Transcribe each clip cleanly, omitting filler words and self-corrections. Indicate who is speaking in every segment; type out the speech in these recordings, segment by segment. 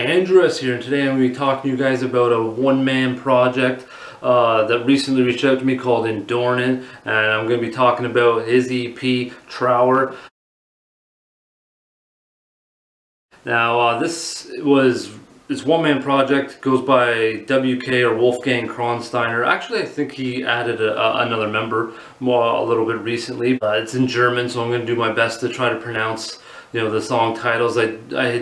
Speaker 1: Andrews here, and today I'm going to be talking to you guys about a one-man project that recently reached out to me called in Dornen, and I'm going to be talking about his EP, Trauer. Now, this one-man project, goes by WK or Wolfgang Kronsteiner. Actually, I think he added another member a little bit recently. It's in German, so I'm going to do my best to try to pronounce, the song titles. I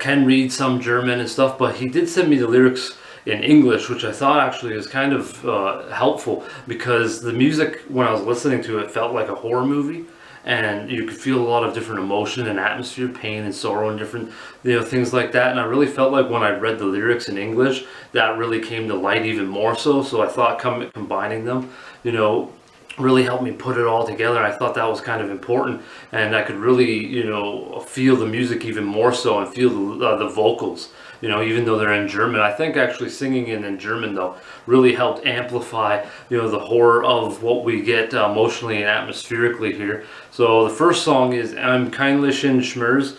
Speaker 1: can read some German and stuff, but he did send me the lyrics in English, which I thought actually is kind of helpful, because the music, when I was listening to it, felt like a horror movie, and you could feel a lot of different emotion and atmosphere, pain and sorrow and different things like that. And I really felt like when I read the lyrics in English, that really came to light even more so I thought combining them really helped me put it all together. I thought that was kind of important, and I could really feel the music even more so, and feel the vocals, even though they're in German. I think actually singing in German though really helped amplify the horror of what we get emotionally and atmospherically here. So the first song is Am Kindlichen Schmerz.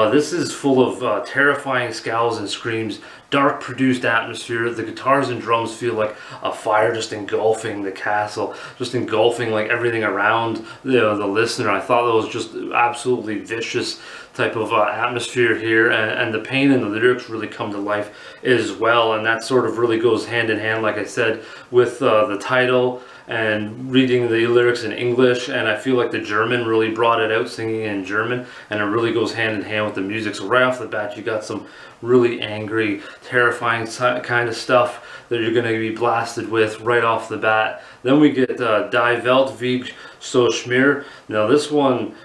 Speaker 1: This is full of terrifying scowls and screams, dark produced atmosphere. The guitars and drums feel like a fire just engulfing the castle, just engulfing like everything around the listener. I thought that was just absolutely vicious type of atmosphere here, and the pain in the lyrics really come to life as well, and that sort of really goes hand in hand, like I said, with the title and reading the lyrics in English. And I feel like the German really brought it out, singing in German, and it really goes hand in hand with the music. So right off the bat, you got some really angry, terrifying kind of stuff that you're going to be blasted with right off the bat. Then we get Die Welt wiegt so schwer. Now this one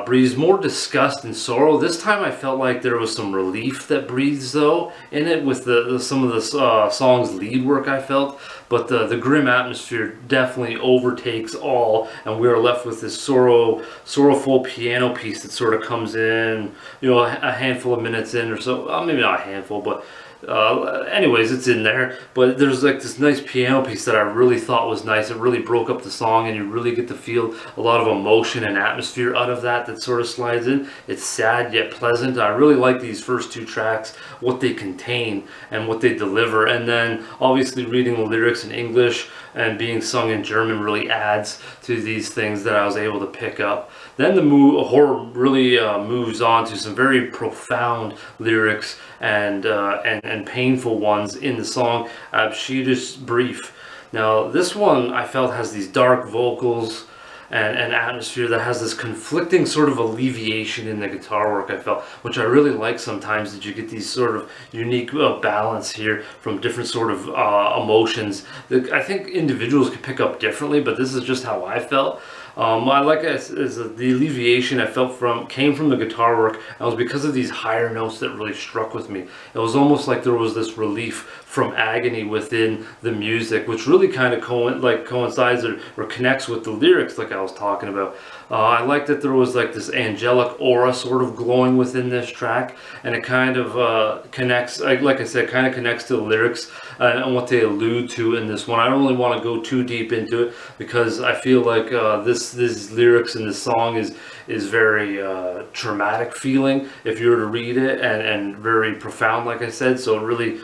Speaker 1: breathes more disgust and sorrow. This time I felt like there was some relief that breathes though in it with some of the song's lead work, I felt. But the grim atmosphere definitely overtakes all, and we are left with this sorrowful piano piece that sort of comes in, a handful of minutes in or so. Maybe not a handful, but anyways, it's in there. But there's like this nice piano piece that I really thought was nice. It really broke up the song, and you really get to feel a lot of emotion and atmosphere out of that sort of slides in. It's sad yet pleasant. I really like these first two tracks, what they contain and what they deliver. And then obviously reading the lyrics in English and being sung in German really adds to these things that I was able to pick up. Then the horror really moves on to some very profound lyrics and painful ones in the song Abschiedes Brief. Now this one I felt has these dark vocals and atmosphere that has this conflicting sort of alleviation in the guitar work, I felt, which I really like sometimes, that you get these sort of unique balance here from different sort of emotions that I think individuals could pick up differently, but this is just how I felt. I like it as the alleviation I felt came from the guitar work, and it was because of these higher notes that really struck with me. It was almost like there was this relief from agony within the music, which really kind of coincides or connects with the lyrics, like I was talking about. I like that there was like this angelic aura sort of glowing within this track, and it kind of connects, like I said, kind of connects to the lyrics and what they allude to in this one. I don't really want to go too deep into it, because I feel like these lyrics in this song is very traumatic feeling if you were to read it, and very profound, like I said. So it really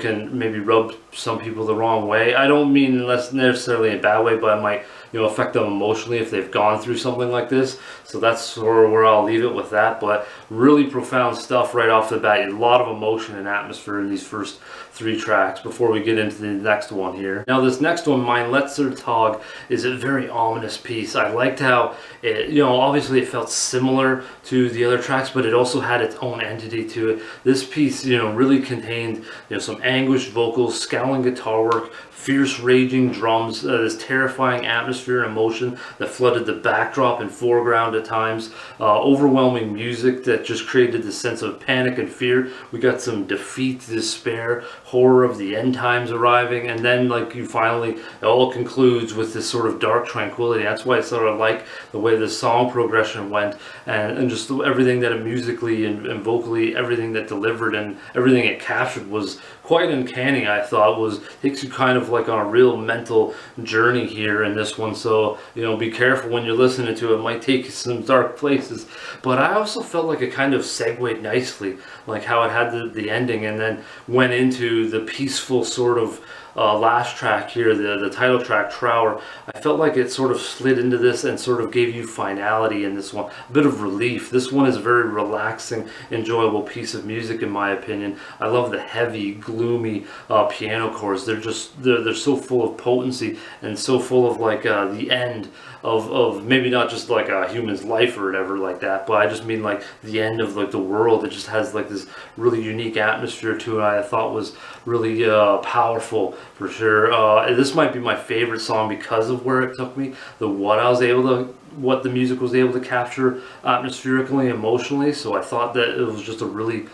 Speaker 1: can maybe rub some people the wrong way. I don't mean unless necessarily in a bad way, but it might affect them emotionally if they've gone through something like this. So that's sort of where I'll leave it with that. But really profound stuff right off the bat. A lot of emotion and atmosphere in these first three tracks before we get into the next one here. Now this next one, Mein letzter Tag, is a very ominous piece. I liked how it, obviously it felt similar to the other tracks, but it also had its own entity to it. This piece, really contained, some anguished vocals, scowling guitar work, fierce raging drums, this terrifying atmosphere and emotion that flooded the backdrop and foreground at times, overwhelming music that just created this sense of panic and fear. We got some defeat, despair, horror of the end times arriving, and then it all concludes with this sort of dark tranquility. That's why I sort of like the way the song progression went, and just everything that it musically and vocally, everything that delivered and everything it captured was quite uncanny. I thought takes you kind of like on a real mental journey here in this one. so be careful when you're listening to it. It might take you some dark places, but I also felt like it kind of segued nicely, like how it had the ending and then went into the peaceful sort of last track here, the title track, Trauer. I felt like it sort of slid into this and sort of gave you finality in this one, a bit of relief. This one is a very relaxing, enjoyable piece of music in my opinion. I love the heavy, gloomy piano chords. They're so full of potency and so full of like the end of maybe not just like a human's life or whatever like that, but I just mean like the end of like the world. It just has like this really unique atmosphere to it. I thought was really powerful for sure. This might be my favorite song because of where it took me, what the music was able to capture atmospherically, emotionally. So I thought that it was just a really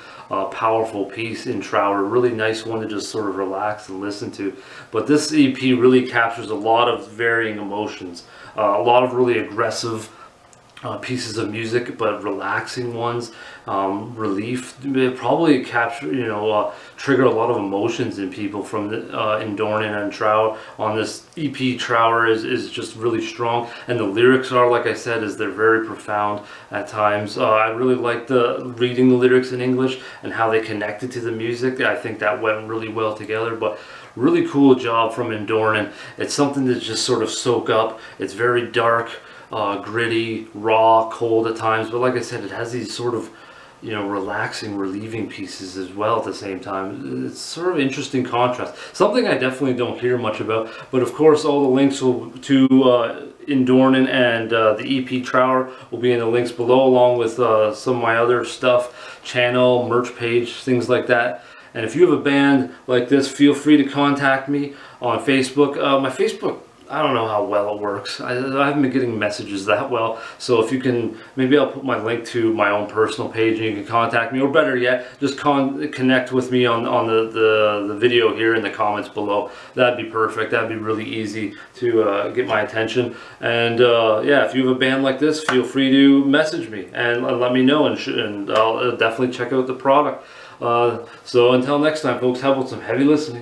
Speaker 1: powerful piece in Trauer, really nice one to just sort of relax and listen to. But this EP really captures a lot of varying emotions, a lot of really aggressive pieces of music, but relaxing ones, relief. It probably trigger a lot of emotions in people from in Dornen and Trauer. On this EP, Trauer is just really strong, and the lyrics are, like I said, they're very profound at times. I really like reading the lyrics in English and how they connected to the music. I think that went really well together, but really cool job from Dornen. It's something to just sort of soak up. It's very dark, gritty, raw, cold at times, but like I said, it has these sort of relaxing, relieving pieces as well at the same time. It's sort of interesting contrast, something I definitely don't hear much about. But of course, all the links to In Dornen and the EP Trauer will be in the links below, along with some of my other stuff, channel, merch page, things like that. And if you have a band like this, feel free to contact me on Facebook. My Facebook, I don't know how well it works. I haven't been getting messages that well. So if you can, maybe I'll put my link to my own personal page and you can contact me. Or better yet, just connect with me on the video here in the comments below. That'd be perfect. That'd be really easy to get my attention. And yeah, if you have a band like this, feel free to message me and let me know, and I'll definitely check out the product. So until next time, folks, have some heavy listening.